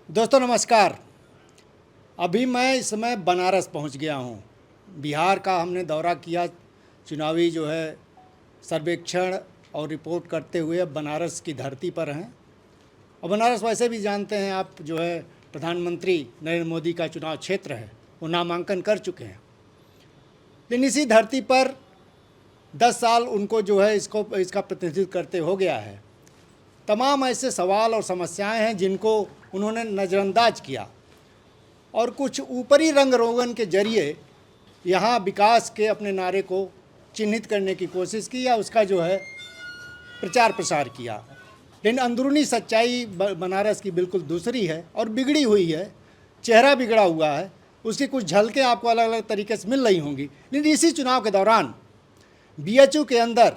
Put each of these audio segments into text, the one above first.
दोस्तों नमस्कार। अभी मैं इस समय बनारस पहुंच गया हूं। बिहार का हमने दौरा किया, चुनावी जो है सर्वेक्षण और रिपोर्ट करते हुए अब बनारस की धरती पर हैं। और बनारस वैसे भी जानते हैं आप, जो है प्रधानमंत्री नरेंद्र मोदी का चुनाव क्षेत्र है, वो नामांकन कर चुके हैं। लेकिन इसी धरती पर 10 साल उनको जो है इसका प्रतिनिधित्व करते हो गया है। तमाम ऐसे सवाल और समस्याएं हैं जिनको उन्होंने नज़रअंदाज किया और कुछ ऊपरी रंग रोगन के जरिए यहाँ विकास के अपने नारे को चिन्हित करने की कोशिश की या उसका जो है प्रचार प्रसार किया। लेकिन अंदरूनी सच्चाई बनारस की बिल्कुल दूसरी है और बिगड़ी हुई है, चेहरा बिगड़ा हुआ है। उसकी कुछ झलकें आपको अलग अलग तरीके से मिल रही होंगी। लेकिन इसी चुनाव के दौरान बीएचयू के अंदर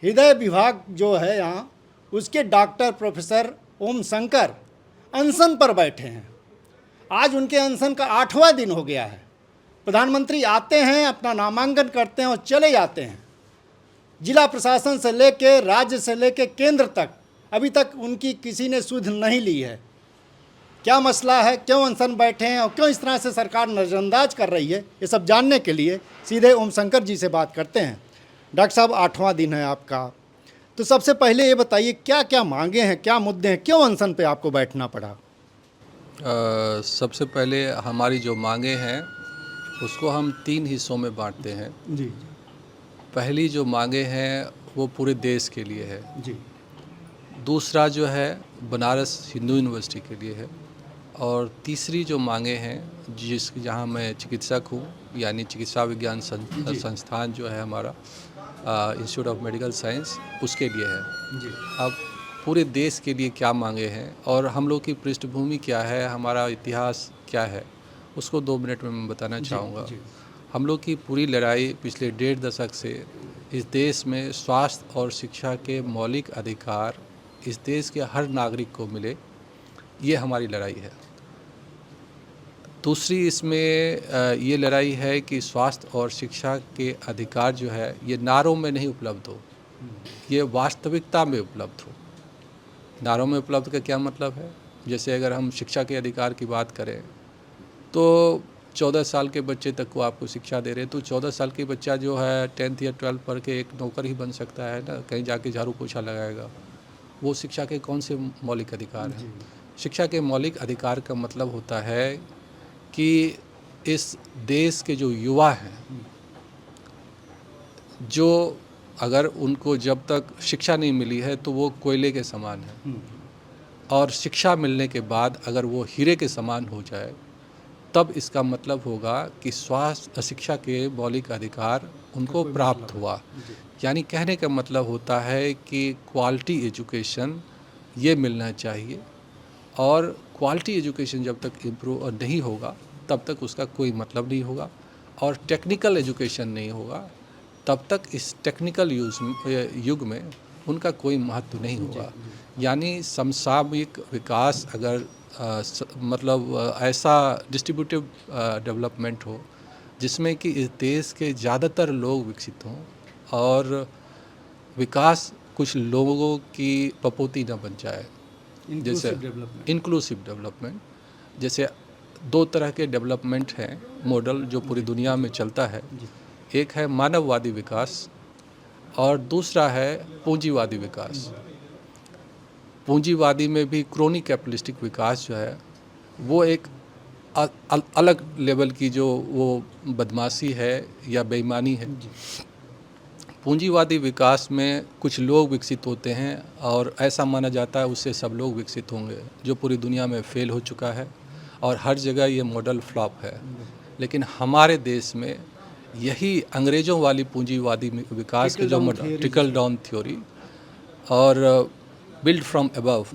हृदय विभाग जो है यहाँ, उसके डॉक्टर प्रोफेसर ओम शंकर अनशन पर बैठे हैं। आज उनके अनशन का 8वां दिन हो गया है। प्रधानमंत्री आते हैं, अपना नामांकन करते हैं और चले जाते हैं। जिला प्रशासन से लेके राज्य से लेके केंद्र तक अभी तक उनकी किसी ने सुध नहीं ली है। क्या मसला है, क्यों अनशन बैठे हैं और क्यों इस तरह से सरकार नज़रअंदाज कर रही है, ये सब जानने के लिए सीधे ओम शंकर जी से बात करते हैं। डॉक्टर साहब, 8वां दिन है आपका, तो सबसे पहले ये बताइए क्या क्या मांगे हैं, क्या मुद्दे हैं, क्यों अनशन पे आपको बैठना पड़ा? सबसे पहले हमारी जो मांगे हैं उसको हम 3 हिस्सों में बांटते हैं। जी पहली जो मांगे हैं वो पूरे देश के लिए है। जी दूसरा जो है बनारस हिंदू यूनिवर्सिटी के लिए है। और तीसरी जो मांगे हैं जहाँ मैं चिकित्सक हूँ, यानी चिकित्सा विज्ञान संस्थान जो है हमारा इंस्टीट्यूट ऑफ मेडिकल साइंस, उसके लिए है। जी अब पूरे देश के लिए क्या मांगे हैं और हम लोग की पृष्ठभूमि क्या है, हमारा इतिहास क्या है, उसको 2 मिनट में मैं बताना चाहूँगा। हम लोग की पूरी लड़ाई पिछले 1.5 दशक से इस देश में स्वास्थ्य और शिक्षा के मौलिक अधिकार इस देश के हर नागरिक को मिले, ये हमारी लड़ाई है। दूसरी इसमें ये लड़ाई है कि स्वास्थ्य और शिक्षा के अधिकार जो है ये नारों में नहीं उपलब्ध हो, ये वास्तविकता में उपलब्ध हो। नारों में उपलब्ध का क्या मतलब है? जैसे अगर हम शिक्षा के अधिकार की बात करें तो 14 साल के बच्चे तक को आपको शिक्षा दे रहे हैं, तो 14 साल के बच्चा जो है 10th या 12th पढ़ के एक नौकर ही बन सकता है ना, कहीं जाके झाड़ू पोछा लगाएगा। वो शिक्षा के कौन से मौलिक अधिकार हैं? शिक्षा के मौलिक अधिकार का मतलब होता है कि इस देश के जो युवा हैं, जो अगर उनको जब तक शिक्षा नहीं मिली है तो वो कोयले के समान है, और शिक्षा मिलने के बाद अगर वो हीरे के समान हो जाए तब इसका मतलब होगा कि स्वास्थ्य शिक्षा के मौलिक अधिकार उनको प्राप्त हुआ। यानी कहने का मतलब होता है कि क्वालिटी एजुकेशन ये मिलना चाहिए, और क्वालिटी एजुकेशन जब तक इम्प्रूव नहीं होगा तब तक उसका कोई मतलब नहीं होगा, और टेक्निकल एजुकेशन नहीं होगा तब तक इस टेक्निकल युग में उनका कोई महत्व नहीं होगा। यानी समसामयिक विकास अगर मतलब ऐसा डिस्ट्रीब्यूटिव डेवलपमेंट हो जिसमें कि इस देश के ज़्यादातर लोग विकसित हों और विकास कुछ लोगों की पपोती न बन जाए, जैसे इंक्लूसिव डेवलपमेंट। जैसे 2 तरह के डेवलपमेंट हैं मॉडल जो पूरी दुनिया में चलता है। एक है मानववादी विकास और दूसरा है पूंजीवादी विकास। पूंजीवादी में भी क्रोनी कैपिटलिस्टिक विकास जो है वो एक अलग लेवल की जो वो बदमाशी है या बेईमानी है। पूंजीवादी विकास में कुछ लोग विकसित होते हैं और ऐसा माना जाता है उससे सब लोग विकसित होंगे, जो पूरी दुनिया में फेल हो चुका है और हर जगह ये मॉडल फ्लॉप है। लेकिन हमारे देश में यही अंग्रेज़ों वाली पूंजीवादी विकास के जो मॉडल, ट्रिकल डाउन थ्योरी और बिल्ड फ्रॉम अबव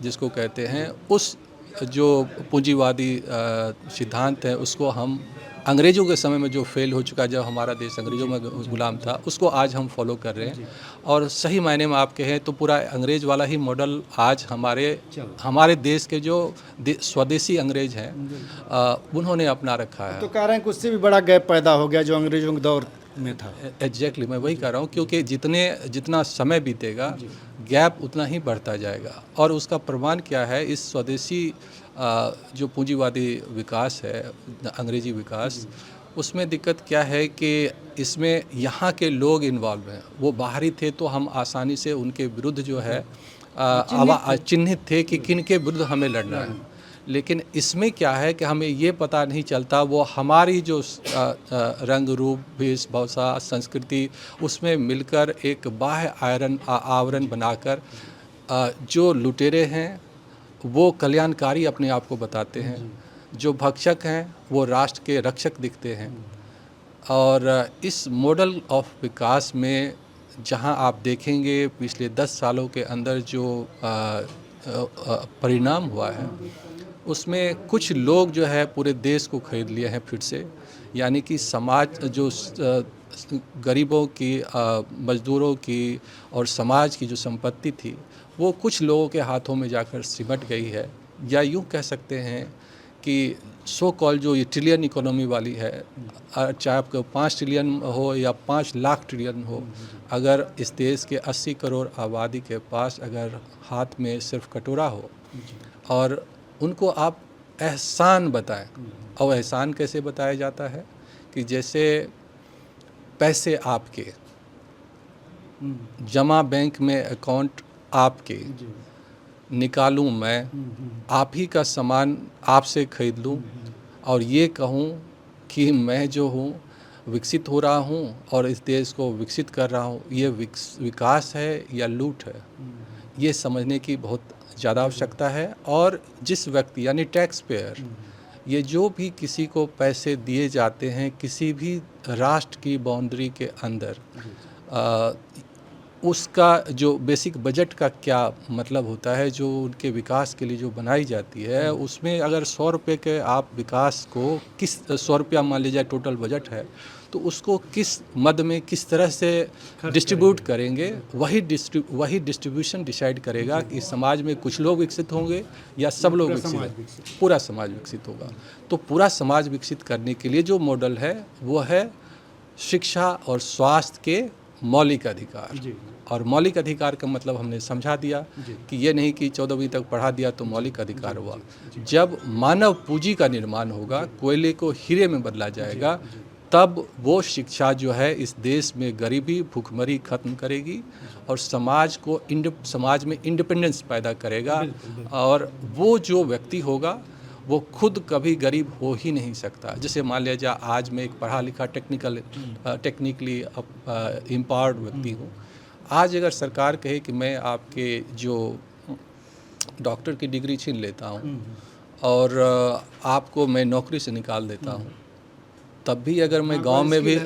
जिसको कहते हैं, उस जो पूंजीवादी सिद्धांत है उसको हम अंग्रेज़ों के समय में जो फेल हो चुका, जब हमारा देश अंग्रेज़ों में गुलाम था, उसको आज हम फॉलो कर रहे हैं। और सही मायने में आप कहें तो पूरा अंग्रेज़ वाला ही मॉडल आज हमारे देश के जो स्वदेशी अंग्रेज़ हैं उन्होंने अपना रखा है। तो कह रहे हैं कि उससे भी बड़ा गैप पैदा हो गया जो अंग्रेजों के दौर में था। एग्जैक्टली मैं वही कह रहा हूँ, क्योंकि जितना समय बीतेगा गैप उतना ही बढ़ता जाएगा। और उसका प्रमाण क्या है, इस स्वदेशी जो पूंजीवादी विकास है, अंग्रेजी विकास, उसमें दिक्कत क्या है कि इसमें यहाँ के लोग इन्वॉल्व हैं। वो बाहरी थे तो हम आसानी से उनके विरुद्ध जो है चिन्हित थे कि किन के विरुद्ध हमें लड़ना है। लेकिन इसमें क्या है कि हमें ये पता नहीं चलता, वो हमारी जो रंग रूप वेशभूषा संस्कृति उसमें मिलकर एक बाह्य आवरण बनाकर जो लुटेरे हैं वो कल्याणकारी अपने आप को बताते हैं, जो भक्षक हैं वो राष्ट्र के रक्षक दिखते हैं। और इस मॉडल ऑफ विकास में जहां आप देखेंगे पिछले 10 सालों के अंदर जो परिणाम हुआ है, उसमें कुछ लोग जो है पूरे देश को खरीद लिए हैं फिर से। यानी कि समाज जो गरीबों की, मजदूरों की और समाज की जो संपत्ति थी वो कुछ लोगों के हाथों में जाकर सिमट गई है। या यूँ कह सकते हैं कि सो कॉल जो ये ट्रिलियन इकोनॉमी वाली है, चाहे आपको 5 ट्रिलियन हो या 5 लाख ट्रिलियन हो, अगर इस देश के 80 करोड़ आबादी के पास अगर हाथ में सिर्फ कटोरा हो और उनको आप एहसान बताएं, और एहसान कैसे बताया जाता है कि जैसे पैसे आपके जमा बैंक में अकाउंट आपके, निकालूं मैं, आप ही का सामान आपसे खरीद लूं और ये कहूं कि मैं जो हूं विकसित हो रहा हूं और इस देश को विकसित कर रहा हूं, ये विकास है या लूट है, ये समझने की बहुत ज़्यादा आवश्यकता है। और जिस व्यक्ति यानी टैक्स पेयर, ये जो भी किसी को पैसे दिए जाते हैं किसी भी राष्ट्र की बाउंड्री के अंदर, उसका जो बेसिक बजट का क्या मतलब होता है, जो उनके विकास के लिए जो बनाई जाती है, उसमें अगर 100 रुपये के आप विकास को किस 100 रुपया मान लीजिए टोटल बजट है, तो उसको किस मद में किस तरह से डिस्ट्रीब्यूट करेंगे, वही डिस्ट्रीब्यूशन डिसाइड करेगा कि समाज में कुछ लोग विकसित होंगे या सब लोग विकसित, पूरा समाज विकसित होगा। तो पूरा समाज विकसित करने के लिए जो मॉडल है वो है शिक्षा और स्वास्थ्य के मौलिक अधिकार। और मौलिक अधिकार का मतलब हमने समझा दिया कि ये नहीं कि 14वीं तक पढ़ा दिया तो मौलिक अधिकार हुआ। जब मानव पूंजी का निर्माण होगा, कोयले को हीरे में बदला जाएगा, तब वो शिक्षा जो है इस देश में गरीबी भूखमरी खत्म करेगी और समाज में इंडिपेंडेंस पैदा करेगा। और वो जो व्यक्ति होगा वो खुद कभी गरीब हो ही नहीं सकता। जैसे मान लिया जाए आज मैं एक पढ़ा लिखा टेक्निकली एम्पावर्ड व्यक्ति हूँ, आज अगर सरकार कहे कि मैं आपके जो डॉक्टर की डिग्री छीन लेता हूँ और आपको मैं नौकरी से निकाल देता हूँ, तब भी अगर मैं गांव में भी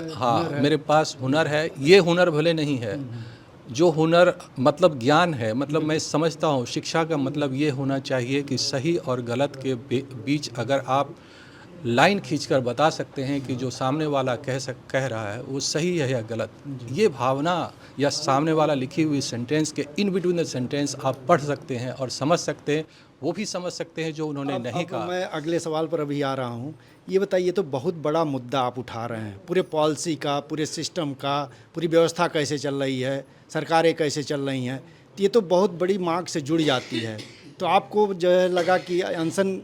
मेरे पास हुनर है, ये हुनर भले नहीं है, जो हुनर मतलब ज्ञान है, मतलब मैं समझता हूँ शिक्षा का मतलब ये होना चाहिए कि सही और गलत के बीच अगर आप लाइन खींचकर बता सकते हैं कि जो सामने वाला कह रहा है वो सही है या गलत, ये भावना या सामने वाला लिखी हुई सेंटेंस के इन बिटवीन द सेंटेंस आप पढ़ सकते हैं और समझ सकते हैं, वो भी समझ सकते हैं जो उन्होंने नहीं कहा। मैं अगले सवाल पर अभी आ रहा हूँ। ये बताइए, तो बहुत बड़ा मुद्दा आप उठा रहे हैं, पूरे पॉलिसी का, पूरे सिस्टम का, पूरी व्यवस्था कैसे चल रही है, सरकारें कैसे चल रही हैं, तो ये तो बहुत बड़ी मांग से जुड़ जाती है। तो आपको जो है लगा कि अनशन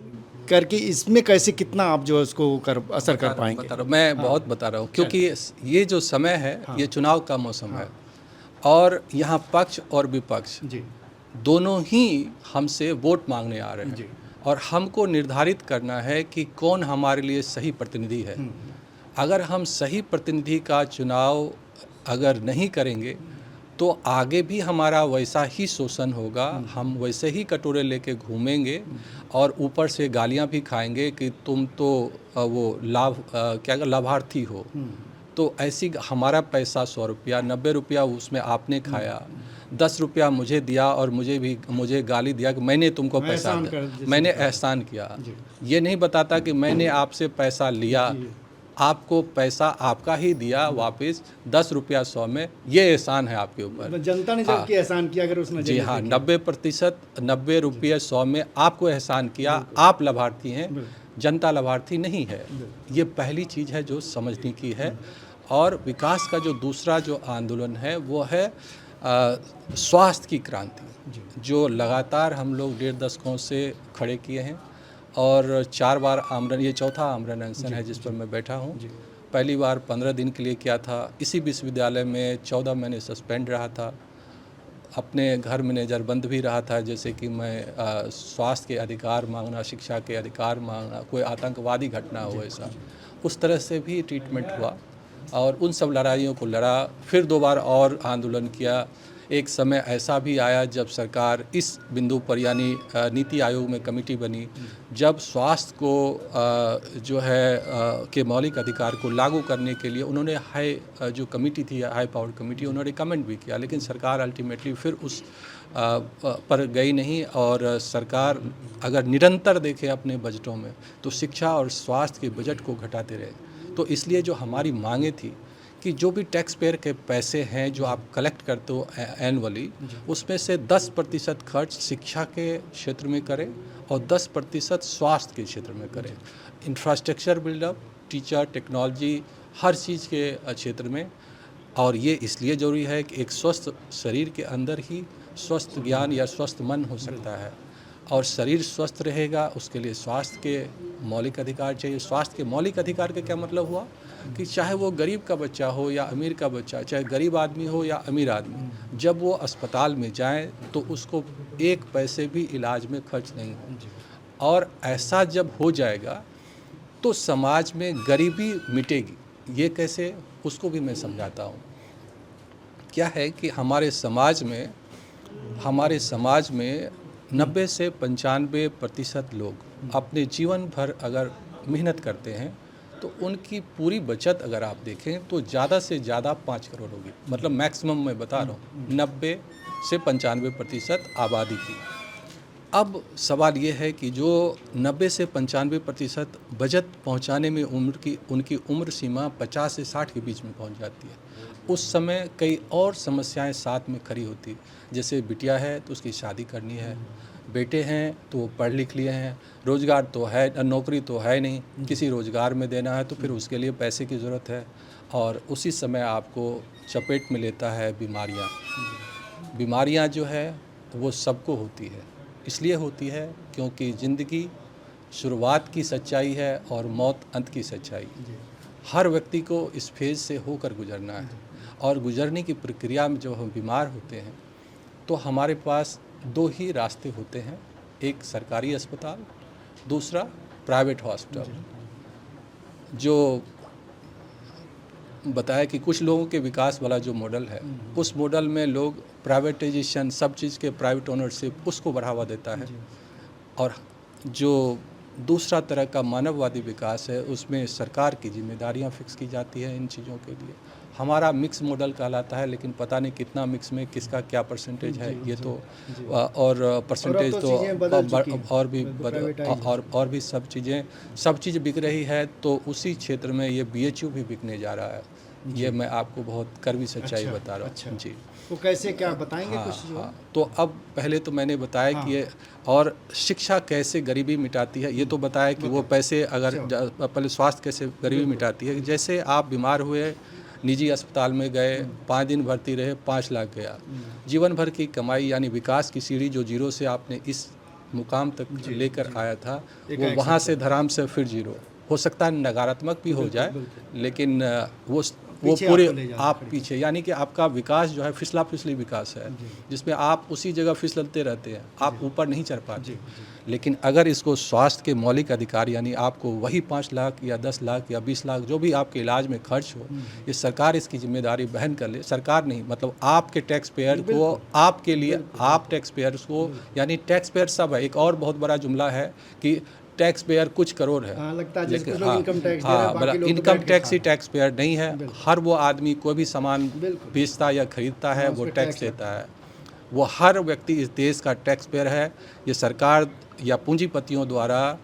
करके इसमें कैसे कितना आप जो है उसको असर कर पाएंगे? मैं बहुत बता रहा हूँ, क्योंकि ये जो समय है ये चुनाव का मौसम है और यहाँ पक्ष और विपक्ष दोनों ही हमसे वोट मांगने आ रहे हैं और हमको निर्धारित करना है कि कौन हमारे लिए सही प्रतिनिधि है। अगर हम सही प्रतिनिधि का चुनाव अगर नहीं करेंगे तो आगे भी हमारा वैसा ही शोषण होगा, हम वैसे ही कटोरे लेके घूमेंगे और ऊपर से गालियां भी खाएंगे कि तुम तो वो लाभार्थी हो। तो ऐसी हमारा पैसा 100 रुपया 90 रुपया उसमें आपने खाया, 10 रुपया मुझे दिया और मुझे गाली दिया कि मैंने तुमको पैसा दिया, मैंने एहसान किया। ये नहीं बताता कि मैंने आपसे पैसा लिया, आपको पैसा आपका ही दिया वापस 10 रुपया 100 में, ये एहसान है आपके ऊपर। जनता ने जबकि एहसान किया अगर उसने, जी हाँ, 90% 90 रुपये 100 में आपको एहसान किया, आप लाभार्थी हैं, जनता लाभार्थी नहीं है। ये पहली चीज़ है जो समझने की है। और विकास का जो दूसरा जो आंदोलन है वो है स्वास्थ्य की क्रांति जो लगातार हम लोग 1.5 दशकों से खड़े किए हैं और 4 बार आमरण, ये चौथा आमरण अनशन है जिस पर मैं बैठा हूँ। पहली बार 15 दिन के लिए किया था। इसी विश्वविद्यालय में 14 महीने सस्पेंड रहा था, अपने घर में नज़रबंद भी रहा था, जैसे कि मैं स्वास्थ्य के अधिकार मांगना, शिक्षा के अधिकार मांगना, कोई आतंकवादी घटना हो ऐसा, उस तरह से भी ट्रीटमेंट हुआ और उन सब लड़ाइयों को लड़ा। फिर 2 बार और आंदोलन किया। एक समय ऐसा भी आया जब सरकार इस बिंदु पर, यानी नीति आयोग में कमेटी बनी, जब स्वास्थ्य को जो है के मौलिक अधिकार को लागू करने के लिए उन्होंने जो कमेटी थी, हाई पावर कमेटी, उन्होंने रिकमेंड भी किया, लेकिन सरकार अल्टीमेटली फिर उस पर गई नहीं। और सरकार अगर निरंतर देखे अपने बजटों में तो शिक्षा और स्वास्थ्य के बजट को घटाते रहे। तो इसलिए जो हमारी मांगे थी कि जो भी टैक्स पेयर के पैसे हैं जो आप कलेक्ट करते हो एनुअली, उसमें से 10% खर्च शिक्षा के क्षेत्र में करें और 10% स्वास्थ्य के क्षेत्र में करें। इंफ्रास्ट्रक्चर बिल्डअप, टीचर, टेक्नोलॉजी, हर चीज़ के क्षेत्र में। और ये इसलिए ज़रूरी है कि एक स्वस्थ शरीर के अंदर ही स्वस्थ ज्ञान या स्वस्थ मन हो सकता है, और शरीर स्वस्थ रहेगा उसके लिए स्वास्थ्य के मौलिक अधिकार चाहिए। स्वास्थ्य के मौलिक अधिकार का क्या मतलब हुआ कि चाहे वो गरीब का बच्चा हो या अमीर का बच्चा, चाहे गरीब आदमी हो या अमीर आदमी, जब वो अस्पताल में जाए तो उसको 1 पैसे भी इलाज में खर्च नहीं हो। और ऐसा जब हो जाएगा तो समाज में गरीबी मिटेगी। ये कैसे, उसको भी मैं समझाता हूँ। क्या है कि हमारे समाज में 90 से 95% लोग अपने जीवन भर अगर मेहनत करते हैं तो उनकी पूरी बचत अगर आप देखें तो ज़्यादा से ज़्यादा 5 करोड़ होगी। मतलब मैक्सिमम मैं बता रहा हूँ, 90 से 95% आबादी की। अब सवाल ये है कि जो 90 से 95% बचत पहुंचाने में उनकी उम्र सीमा 50 से 60 के बीच में पहुंच जाती है। उस समय कई और समस्याएं साथ में खड़ी होती, जैसे बिटिया है तो उसकी शादी करनी है, बेटे हैं तो वो पढ़ लिख लिए हैं, रोज़गार तो है, नौकरी तो है नहीं, किसी रोज़गार में देना है तो फिर उसके लिए पैसे की ज़रूरत है। और उसी समय आपको चपेट में लेता है बीमारियाँ जो है वो सबको होती है। इसलिए होती है क्योंकि ज़िंदगी शुरुआत की सच्चाई है और मौत अंत की सच्चाई। हर व्यक्ति को इस फेज़ से होकर गुजरना है, और गुजरने की प्रक्रिया में जब हम बीमार होते हैं तो हमारे पास 2 ही रास्ते होते हैं, एक सरकारी अस्पताल, दूसरा प्राइवेट हॉस्पिटल। जो बताया कि कुछ लोगों के विकास वाला जो मॉडल है, उस मॉडल में लोग प्राइवेटाइजेशन, सब चीज़ के प्राइवेट ओनरशिप, उसको बढ़ावा देता है। और जो दूसरा तरह का मानववादी विकास है उसमें सरकार की जिम्मेदारियां फिक्स की जाती है इन चीज़ों के लिए। हमारा मिक्स मॉडल कहलाता है, लेकिन पता नहीं कितना मिक्स में किसका क्या परसेंटेज है, ये तो और परसेंटेज तो और भी सब चीज़ बिक रही है। तो उसी क्षेत्र में ये BHU भी बिकने जा रहा है। ये मैं आपको बहुत कड़वी सच्चाई बता रहा हूँ। जी, तो कैसे, क्या बताएंगे कुछ? तो अब पहले तो मैंने बताया कि ये, और शिक्षा कैसे गरीबी मिटाती है ये तो बताया कि वो पैसे अगर पहले स्वास्थ्य कैसे गरीबी मिटाती है। जैसे आप बीमार हुए, निजी अस्पताल में गए, 5 दिन भर्ती रहे, 5 लाख गया। जीवन भर की कमाई यानी विकास की सीढ़ी जो जीरो से आपने इस मुकाम तक लेकर आया था, वो वहाँ से धराम से फिर जीरो। हो सकता है नकारात्मक भी हो जाए, लेकिन वो पूरे आप पीछे, यानी कि आपका विकास जो है फिसला फिसली विकास है, जिसमें आप उसी जगह फिसलते रहते हैं, आप ऊपर नहीं चढ़ पाते। लेकिन अगर इसको स्वास्थ्य के मौलिक अधिकार, यानी आपको वही 5 लाख या 10 लाख या 20 लाख जो भी आपके इलाज में खर्च हो, ये सरकार इसकी जिम्मेदारी वहन कर ले। सरकार नहीं, मतलब आपके टैक्स पेयर को, आपके लिए, आप टैक्स पेयर्स को, यानी टैक्स पेयर सब है। एक और बहुत बड़ा जुमला है कि टैक्स पेयर कुछ करोड़ है, लगता है लेकिन इनकम टैक्स ही टैक्स पेयर नहीं है। हर वो आदमी कोई भी सामान बेचता या खरीदता है वो टैक्स देता है। वो हर व्यक्ति इस देश का टैक्स पेयर है। ये सरकार या पूंजीपतियों द्वारा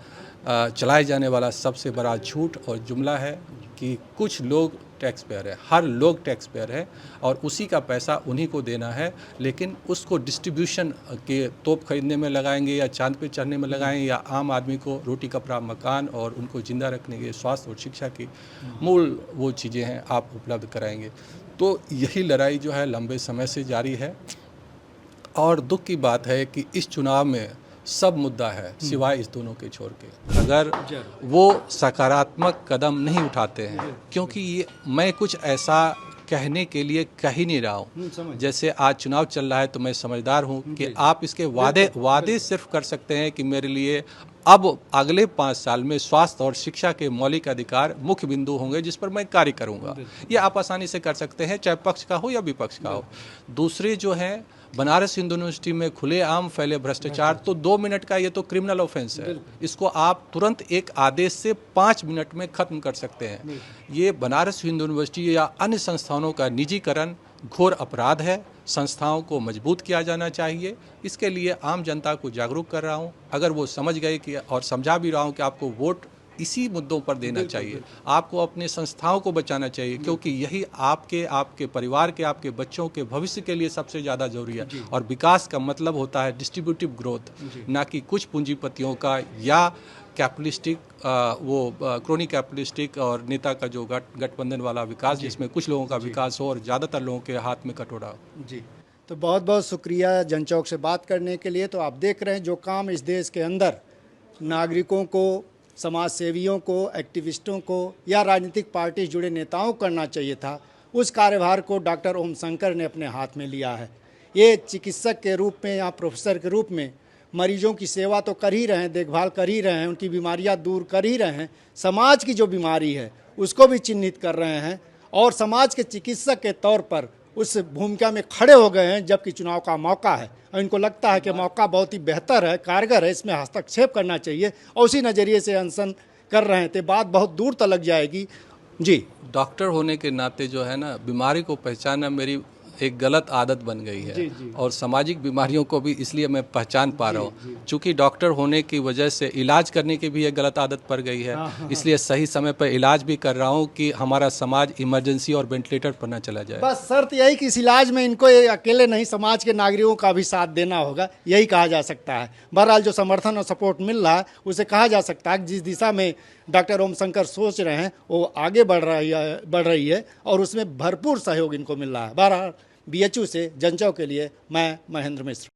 चलाए जाने वाला सबसे बड़ा झूठ और जुमला है कि कुछ लोग टैक्स पेयर है। हर लोग टैक्स पेयर है और उसी का पैसा उन्हीं को देना है, लेकिन उसको डिस्ट्रीब्यूशन के तोप खरीदने में लगाएंगे या चांद पे चढ़ने में लगाएंगे, या आम आदमी को रोटी कपड़ा मकान और उनको ज़िंदा रखने के स्वास्थ्य और शिक्षा की मूल वो चीज़ें हैं आप उपलब्ध कराएंगे। तो यही लड़ाई जो है लंबे समय से जारी है और दुख की बात है कि इस चुनाव में सब मुद्दा है सिवाय इस दोनों के छोड़ के। अगर वो सकारात्मक कदम नहीं उठाते हैं, क्योंकि ये मैं कुछ ऐसा कहने के लिए कह ही नहीं रहा हूँ। जैसे आज चुनाव चल रहा है तो मैं समझदार हूँ कि आप इसके वादे सिर्फ कर सकते हैं कि मेरे लिए अब अगले 5 साल में स्वास्थ्य और शिक्षा के मौलिक अधिकार मुख्य बिंदु होंगे जिस पर मैं कार्य करूँगा। ये आप आसानी से कर सकते हैं, चाहे पक्ष का हो या विपक्ष का हो। दूसरे जो है बनारस हिंदू यूनिवर्सिटी में खुलेआम फैले भ्रष्टाचार, तो 2 मिनट का ये तो क्रिमिनल ऑफेंस है। इसको आप तुरंत एक आदेश से 5 मिनट में खत्म कर सकते हैं। ये बनारस हिंदू यूनिवर्सिटी या अन्य संस्थानों का निजीकरण घोर अपराध है। संस्थाओं को मजबूत किया जाना चाहिए। इसके लिए आम जनता को जागरूक कर रहा हूँ। अगर वो समझ गए कि और समझा भी रहा हूँ कि आपको वोट इसी मुद्दों पर देना चाहिए, आपको अपने संस्थाओं को बचाना चाहिए, क्योंकि यही आपके परिवार के, आपके बच्चों के भविष्य के लिए सबसे ज़्यादा जरूरी है। और विकास का मतलब होता है डिस्ट्रीब्यूटिव ग्रोथ, ना कि कुछ पूंजीपतियों का या कैपिटलिस्टिक क्रोनी कैपिटलिस्टिक और नेता का जो गठबंधन वाला विकास, जिसमें कुछ लोगों का विकास हो और ज़्यादातर लोगों के हाथ में कटोरा हो। जी, तो बहुत बहुत शुक्रिया जनचौक से बात करने के लिए। तो आप देख रहे हैं जो काम इस देश के अंदर नागरिकों को, समाज सेवियों को, एक्टिविस्टों को या राजनीतिक पार्टी से जुड़े नेताओं को करना चाहिए था, उस कार्यभार को डॉक्टर ओम शंकर ने अपने हाथ में लिया है। ये चिकित्सक के रूप में या प्रोफेसर के रूप में मरीजों की सेवा तो कर ही रहे हैं, देखभाल कर ही रहे हैं, उनकी बीमारियां दूर कर ही रहे हैं, समाज की जो बीमारी है उसको भी चिन्हित कर रहे हैं और समाज के चिकित्सक के तौर पर उस भूमिका में खड़े हो गए हैं। जबकि चुनाव का मौका है और इनको लगता है कि मौका बहुत ही बेहतर है, कारगर है, इसमें हस्तक्षेप करना चाहिए और उसी नज़रिए से अनशन कर रहे थे। बात बहुत दूर तक लग जाएगी। जी, डॉक्टर होने के नाते जो है ना, बीमारी को पहचानना मेरी एक गलत आदत बन गई है। जी। और सामाजिक बीमारियों को भी इसलिए मैं पहचान पा रहा हूँ, चूँकि डॉक्टर होने की वजह से इलाज करने की भी एक गलत आदत पड़ गई है। इसलिए सही समय पर इलाज भी कर रहा हूँ कि हमारा समाज इमरजेंसी और वेंटिलेटर पर ना चला जाए। बस शर्त यही कि इस इलाज में इनको ये अकेले नहीं, समाज के नागरिकों का भी साथ देना होगा, यही कहा जा सकता है। बहरहाल जो समर्थन और सपोर्ट मिल रहा है उसे कहा जा सकता है कि जिस दिशा में डॉक्टर ओम शंकर सोच रहे हैं वो आगे बढ़ रही है और उसमें भरपूर सहयोग इनको मिल रहा है। बहरहाल BHU से जनचौक के लिए मैं महेंद्र मिश्र।